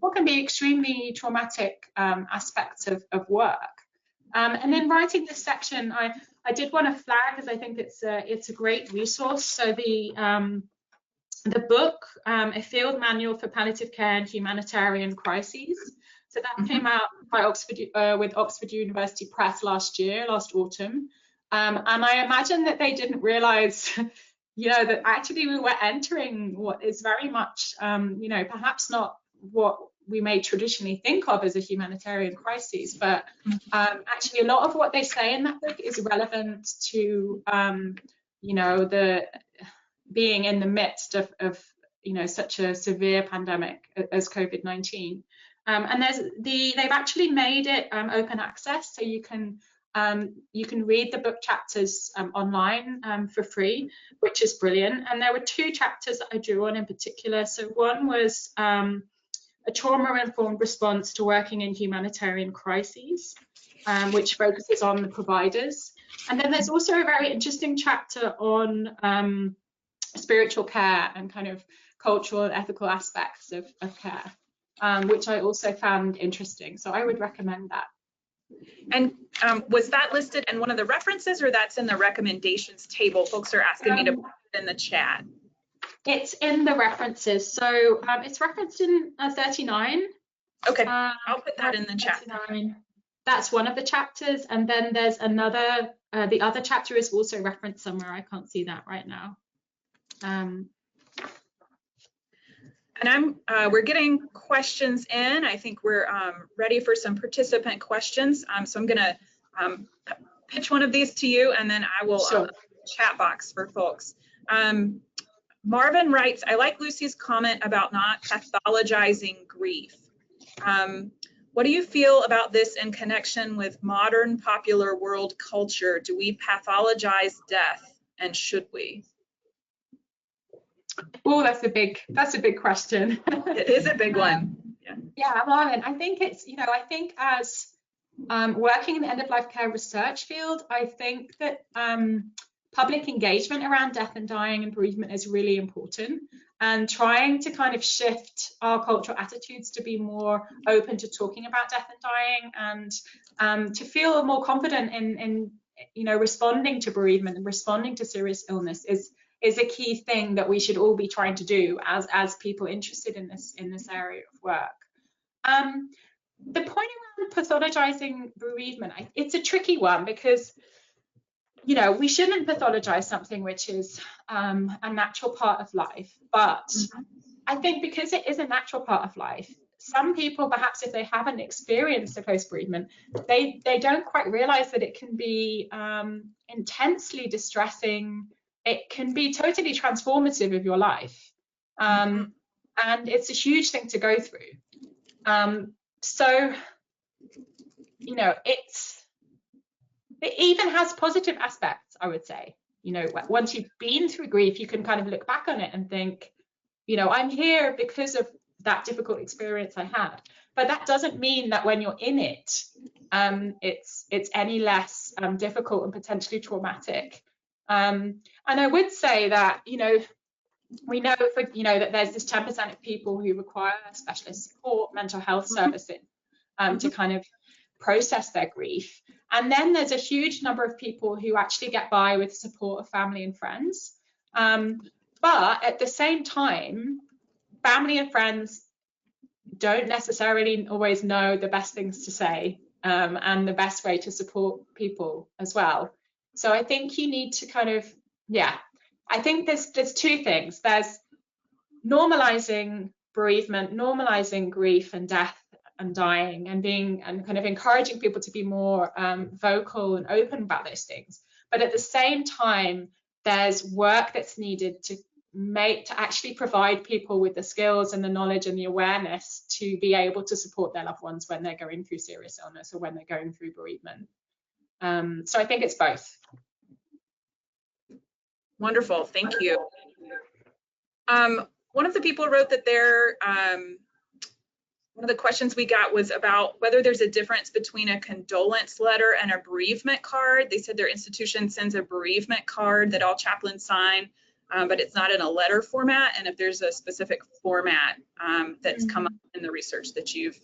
what can be extremely traumatic aspects of work. And then writing this section, I did want to flag, because I think it's a great resource. So the book, A Field Manual for Palliative Care and Humanitarian Crises. So that came out by with Oxford University Press last autumn. And I imagine that they didn't realize, you know, that actually we were entering what is very much, you know, perhaps not what we may traditionally think of as a humanitarian crisis, but actually a lot of what they say in that book is relevant to, you know, the being in the midst of you know, such a severe pandemic as COVID-19. And they've actually made it open access, so you can read the book chapters online for free, which is brilliant. And there were 2 chapters that I drew on in particular. So one was a trauma-informed response to working in humanitarian crises, which focuses on the providers. And then there's also a very interesting chapter on spiritual care and kind of cultural and ethical aspects of care, which I also found interesting. So I would recommend that. And was that listed in one of the references, or that's in the recommendations table? Folks are asking me to put it in the chat. It's in the references. So it's referenced in 39. Okay, I'll put that in the chat. 39. That's one of the chapters. And then there's another, the other chapter is also referenced somewhere. I can't see that right now. And we're getting questions in. I think we're ready for some participant questions. So I'm gonna pitch one of these to you, and then I will chat box for folks. Marvin writes, I like Lucy's comment about not pathologizing grief. What do you feel about this in connection with modern popular world culture? Do we pathologize death, and should we? Oh, that's a big question. It is a big one. Yeah, Marvin, I think it's, I think as working in the end-of-life care research field, I think that public engagement around death and dying and bereavement is really important, and trying to kind of shift our cultural attitudes to be more open to talking about death and dying, and to feel more confident in responding to bereavement and responding to serious illness is a key thing that we should all be trying to do as people interested in this area of work. The point around pathologizing bereavement, it's a tricky one, because we shouldn't pathologize something which is a natural part of life. But I think because it is a natural part of life, some people, perhaps if they haven't experienced a post-bereavement, they don't quite realize that it can be intensely distressing. It can be totally transformative of your life. And it's a huge thing to go through. So, it even has positive aspects, I would say. Once you've been through grief, you can kind of look back on it and think, I'm here because of that difficult experience I had. But that doesn't mean that when you're in it, it's any less difficult and potentially traumatic. And I would say that, we know that there's this 10% of people who require specialist support, mental health services to kind of process their grief. And then there's a huge number of people who actually get by with support of family and friends. But at the same time, family and friends don't necessarily always know the best things to say and the best way to support people as well. So I think you need to kind of, I think there's 2 things. There's normalizing bereavement, normalizing grief and death and dying, and kind of encouraging people to be more vocal and open about those things. But at the same time, there's work that's needed to actually provide people with the skills and the knowledge and the awareness to be able to support their loved ones when they're going through serious illness or when they're going through bereavement. So I think it's both. Wonderful, thank you. One of the people wrote that one of the questions we got was about whether there's a difference between a condolence letter and a bereavement card. They said their institution sends a bereavement card that all chaplains sign, but it's not in a letter format, and if there's a specific format that's come up in the research that you've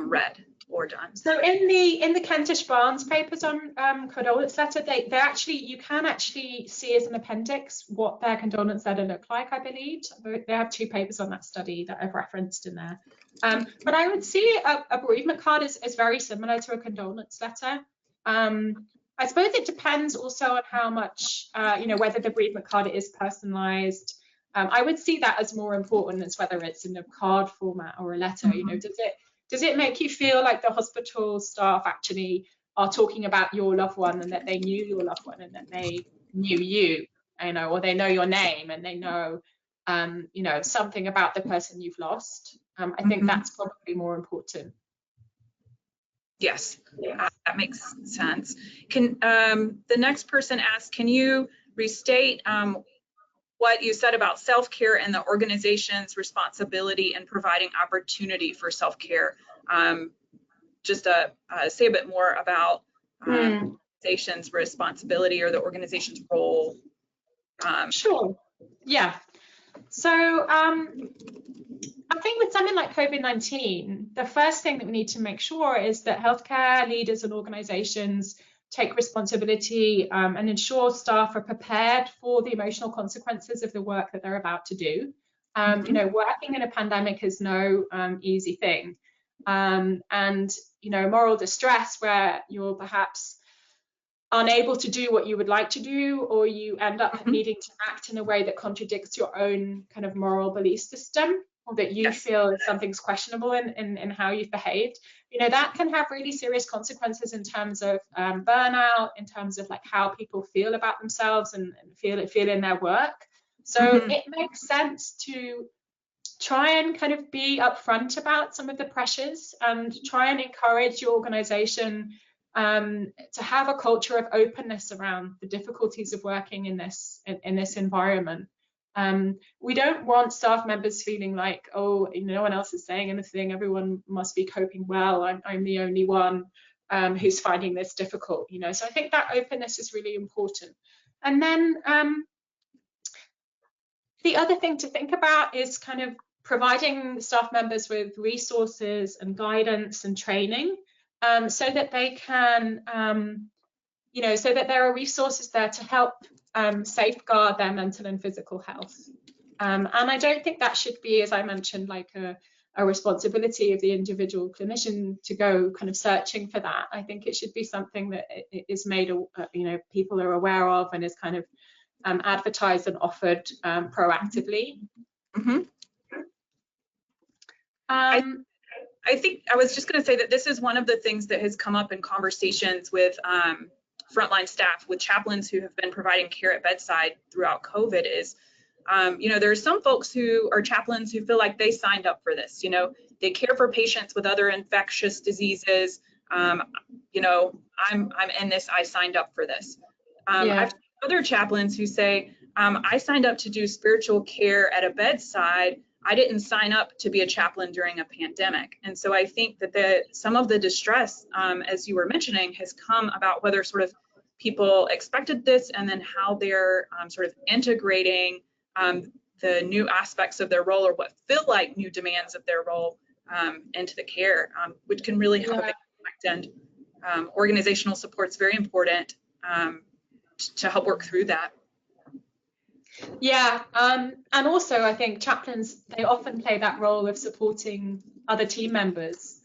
read or done. So in the Kentish Barnes papers on condolence letter, they actually, you can actually see as an appendix what their condolence letter looked like, I believe. They have 2 papers on that study that I've referenced in there. But I would see a bereavement card is very similar to a condolence letter. I suppose it depends also on how much, whether the bereavement card is personalized. I would see that as more important as whether it's in a card format or a letter. Does it make you feel like the hospital staff actually are talking about your loved one, and that they knew your loved one, and that they knew you, or they know your name, and they know, something about the person you've lost? I think that's probably more important. Yes, that makes sense. Can the next person ask, can you restate what you said about self-care and the organization's responsibility in providing opportunity for self-care? Just say a bit more about the organization's responsibility or the organization's role. Sure. Yeah. So I think with something like COVID-19, the first thing that we need to make sure is that healthcare leaders and organizations take responsibility and ensure staff are prepared for the emotional consequences of the work that they're about to do. You know, working in a pandemic is no easy thing. And, you know, moral distress where you're perhaps unable to do what you would like to do, or you end up needing to act in a way that contradicts your own kind of moral belief system, or that you feel something's questionable in how you've behaved, you know, that can have really serious consequences in terms of burnout, in terms of like how people feel about themselves and feel in their work. So it makes sense to try and kind of be upfront about some of the pressures and try and encourage your organization to have a culture of openness around the difficulties of working in this environment. We don't want staff members feeling like, oh, no one else is saying anything, everyone must be coping well, I'm the only one who's finding this difficult, you know. So I think that openness is really important. And then the other thing to think about is kind of providing staff members with resources and guidance and training so that they can, you know, so that there are resources there to help safeguard their mental and physical health. And I don't think that should be, as I mentioned, like a responsibility of the individual clinician to go kind of searching for that. I think it should be something that is made, you know, people are aware of and is kind of advertised and offered proactively. I think I was just going to say that this is one of the things that has come up in conversations with frontline staff, with chaplains who have been providing care at bedside throughout COVID is, you know, there are some folks who are chaplains who feel like they signed up for this. You know, they care for patients with other infectious diseases. You know, I'm in this, I signed up for this. I've seen other chaplains who say, I signed up to do spiritual care at a bedside. I didn't sign up to be a chaplain during a pandemic. And so I think that some of the distress, as you were mentioning, has come about whether sort of people expected this and then how they're sort of integrating the new aspects of their role or what feel like new demands of their role into the care, which can really have a big impact. And organizational support is very important to help work through that. Yeah, and also I think chaplains, they often play that role of supporting other team members.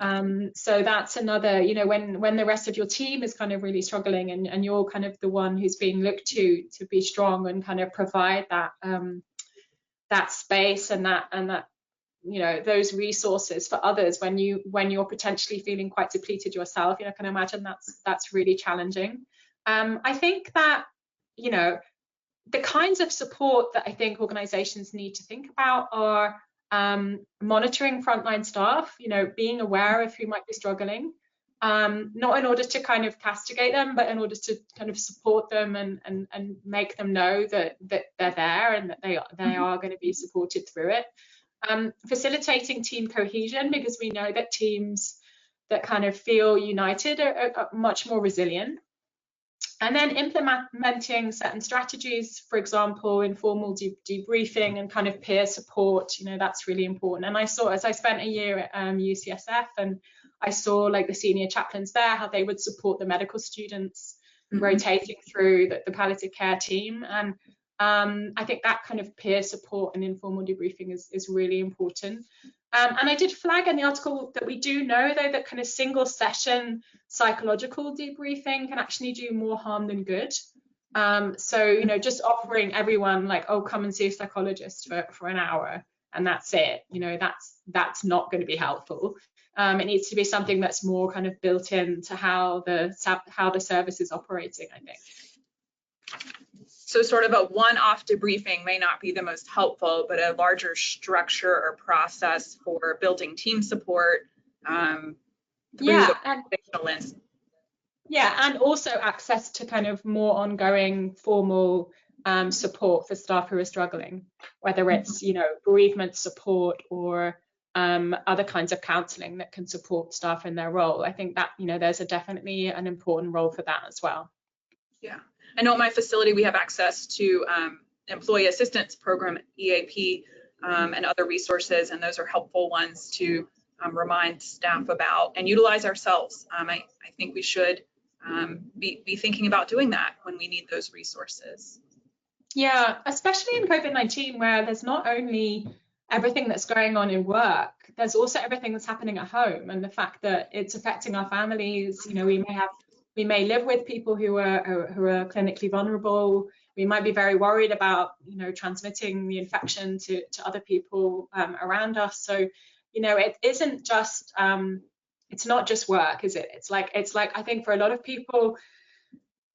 So that's another, you know, when the rest of your team is kind of really struggling and you're kind of the one who's being looked to be strong and kind of provide that that space and that you know, those resources for others when you're potentially feeling quite depleted yourself, you know, I can imagine that's really challenging. I think that, you know, the kinds of support that I think organizations need to think about are monitoring frontline staff, you know, being aware of who might be struggling, not in order to kind of castigate them, but in order to kind of support them and make them know that they're there and that they are going to be supported through it. Facilitating team cohesion, because we know that teams that kind of feel united are much more resilient. And then implementing certain strategies, for example, informal debriefing and kind of peer support, you know, that's really important. And as I spent a year at UCSF and I saw like the senior chaplains there, how they would support the medical students rotating through the palliative care team. And I think that kind of peer support and informal debriefing is really important. And I did flag in the article that we do know, though, that kind of single session psychological debriefing can actually do more harm than good. So, you know, just offering everyone like, oh, come and see a psychologist for an hour and that's it, you know, that's not going to be helpful. It needs to be something that's more kind of built into how the service is operating, I think. So sort of a one-off debriefing may not be the most helpful, but a larger structure or process for building team support through the organizational lens. Yeah, and also access to kind of more ongoing formal support for staff who are struggling, whether it's, you know, bereavement support or other kinds of counselling that can support staff in their role. I think that, you know, there's definitely an important role for that as well. Yeah, I know at my facility we have access to employee assistance program, EAP, and other resources, and those are helpful ones to remind staff about and utilize ourselves. I think we should be thinking about doing that when we need those resources. Yeah, especially in COVID-19, where there's not only everything that's going on in work, there's also everything that's happening at home, and the fact that it's affecting our families. You know, we may live with people who are clinically vulnerable. We might be very worried about, you know, transmitting the infection to other people around us. So, you know, it isn't just it's not just work, is it? It's like I think for a lot of people,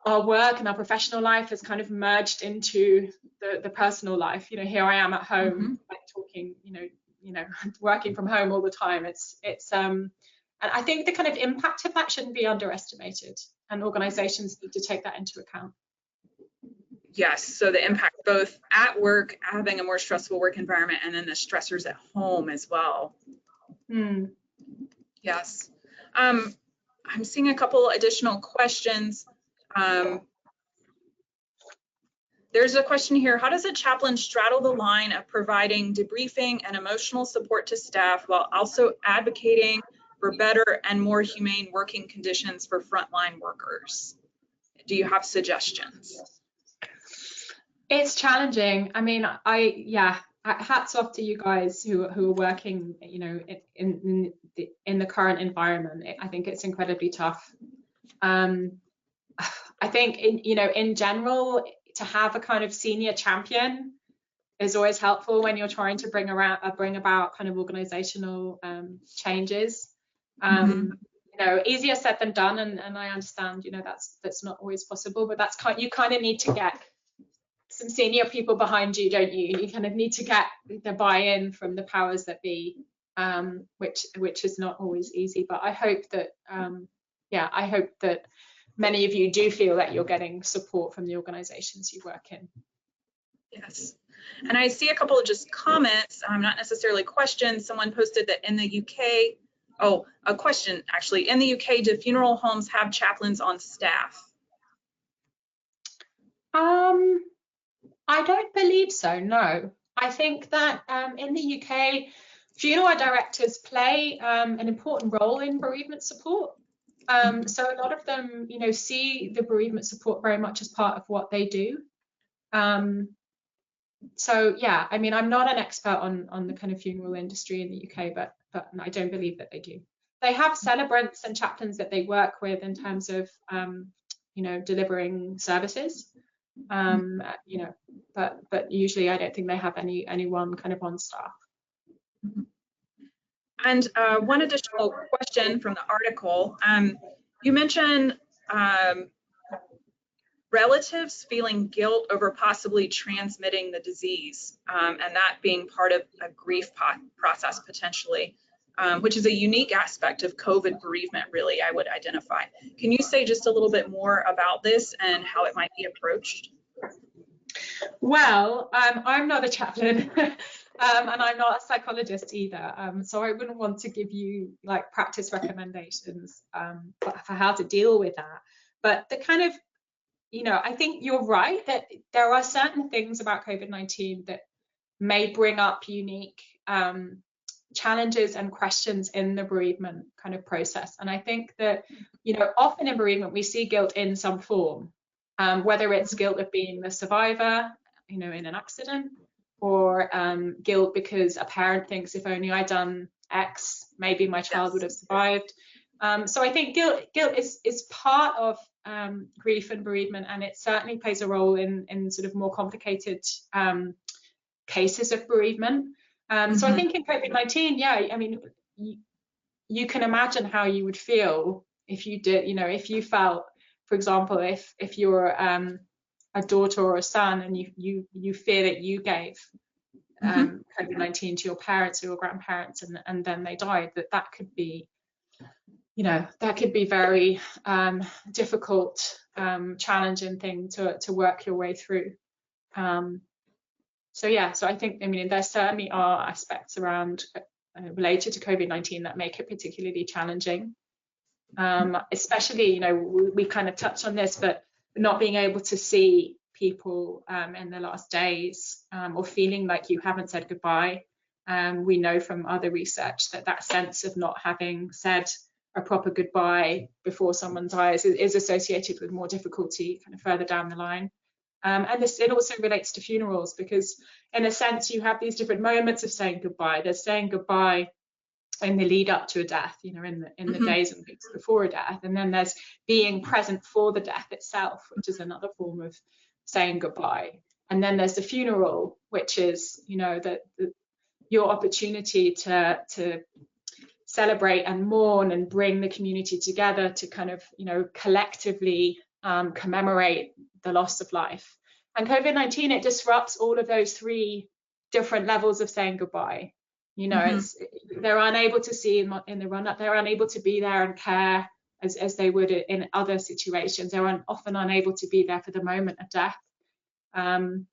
our work and our professional life has kind of merged into the personal life. You know, here I am at home, like talking, you know, working from home all the time. And I think the kind of impact of that shouldn't be underestimated, and organizations need to take that into account. Yes, so the impact both at work, having a more stressful work environment, and then the stressors at home as well. Yes. I'm seeing a couple additional questions. There's a question here: how does a chaplain straddle the line of providing debriefing and emotional support to staff while also advocating for better and more humane working conditions for frontline workers? Do you have suggestions? It's challenging. I mean, hats off to you guys who are working, you know, in the current environment. I think it's incredibly tough. I think in general, to have a kind of senior champion is always helpful when you're trying to bring about kind of organizational changes. You know, easier said than done, and I understand, you know, that's not always possible, but you kind of need to get some senior people behind you, don't you? You kind of need to get the buy-in from the powers that be, which is not always easy. But I hope that, I hope that many of you do feel that you're getting support from the organizations you work in. Yes, and I see a couple of just comments, not necessarily questions. Someone posted that in the UK, a question actually, in the UK, do funeral homes have chaplains on staff? I don't believe so, no. I think that in the UK, funeral directors play an important role in bereavement support. So a lot of them, you know, see the bereavement support very much as part of what they do. So yeah, I mean, I'm not an expert on the kind of funeral industry in the UK, but I don't believe that they do. They have celebrants and chaplains that they work with in terms of, you know, delivering services. You know, but usually I don't think they have anyone kind of on staff. And one additional question from the article, you mentioned relatives feeling guilt over possibly transmitting the disease, and that being part of a grief process potentially, which is a unique aspect of COVID bereavement, really, I would identify. Can you say just a little bit more about this and how it might be approached? Well, I'm not a chaplain and I'm not a psychologist either, so I wouldn't want to give you like practice recommendations for how to deal with that. But the kind of, you know, I think you're right that there are certain things about COVID-19 that may bring up unique challenges and questions in the bereavement kind of process. And I think that, you know, often in bereavement we see guilt in some form, whether it's guilt of being the survivor, you know, in an accident, or guilt because a parent thinks if only I'd done X, maybe my child would have survived. So I think guilt is part of grief and bereavement, and it certainly plays a role in sort of more complicated cases of bereavement. So I think in COVID-19, yeah, I mean, you can imagine how you would feel if you did, you know, if you felt, for example, if your a daughter or a son, and you fear that you gave COVID-19 to your parents or your grandparents, and then they died, that could be, that could be very difficult, challenging thing to work your way through. So I think, there certainly are aspects around related to COVID-19 that make it particularly challenging. Especially, we kind of touched on this, but not being able to see people in their last days, or feeling like you haven't said goodbye. We know from other research that sense of not having said a proper goodbye before someone dies is associated with more difficulty kind of further down the line. And it also relates to funerals, because in a sense you have these different moments of saying goodbye. There's saying goodbye in the lead up to a death, in the days and weeks before a death, and then there's being present for the death itself, which is another form of saying goodbye. And then there's the funeral, which is your opportunity to celebrate and mourn and bring the community together to kind of collectively commemorate the loss of life. And COVID-19, it disrupts all of those three different levels of saying goodbye. They're unable to see in the run up, they're unable to be there and care as they would in other situations. They're often unable to be there for the moment of death. And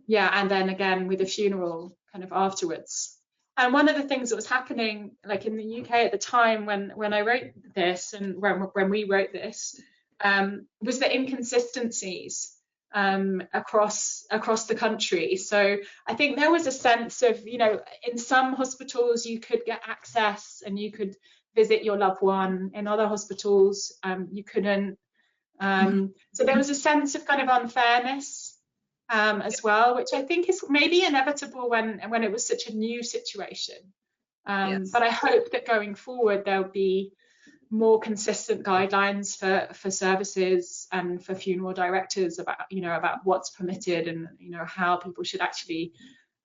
then again with the funeral kind of afterwards. And one of the things that was happening, like in the UK at the time when I wrote this and when we wrote this, was the inconsistencies across the country. So I think there was a sense of, in some hospitals you could get access and you could visit your loved one. In other hospitals, you couldn't. So there was a sense of kind of unfairness as well, which I think is maybe inevitable when it was such a new situation. But I hope that going forward there'll be more consistent guidelines for services and for funeral directors about what's permitted and how people should actually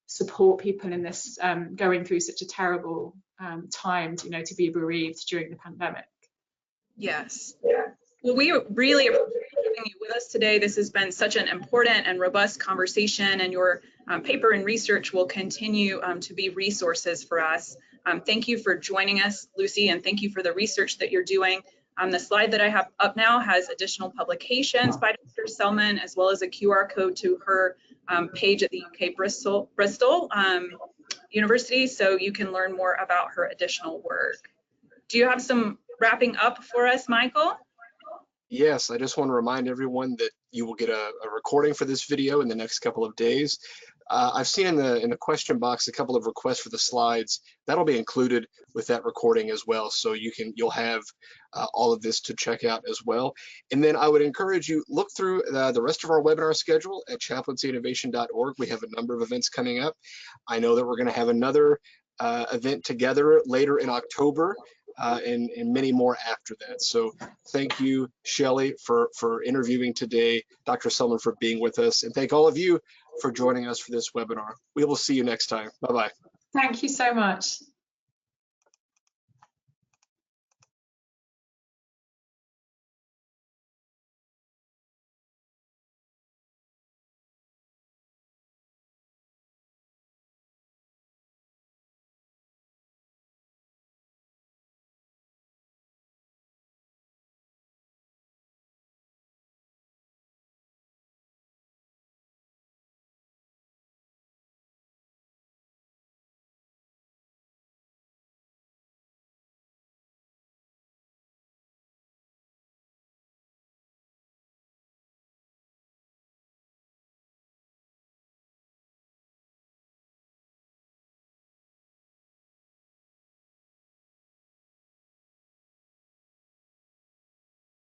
support people in this going through such a terrible time to be bereaved during the pandemic. Yes. Well, we really appreciate having you with us today. This has been such an important and robust conversation, and your paper and research will continue to be resources for us. Thank you for joining us, Lucy, and thank you for the research that you're doing. The slide that I have up now has additional publications by Dr. Selman, as well as a QR code to her page at the UK Bristol University, so you can learn more about her additional work. Do you have some wrapping up for us, Michael? Yes, I just want to remind everyone that you will get a recording for this video in the next couple of days. I've seen in the question box a couple of requests for the slides. That'll be included with that recording as well, so you'll have all of this to check out as well. And then I would encourage you, look through the rest of our webinar schedule at chaplaincyinnovation.org. We have a number of events coming up. I know that we're going to have another event together later in October. And many more after that. So thank you, Shelley, for interviewing today, Dr. Selman for being with us, and thank all of you for joining us for this webinar. We will see you next time. Bye-bye. Thank you so much.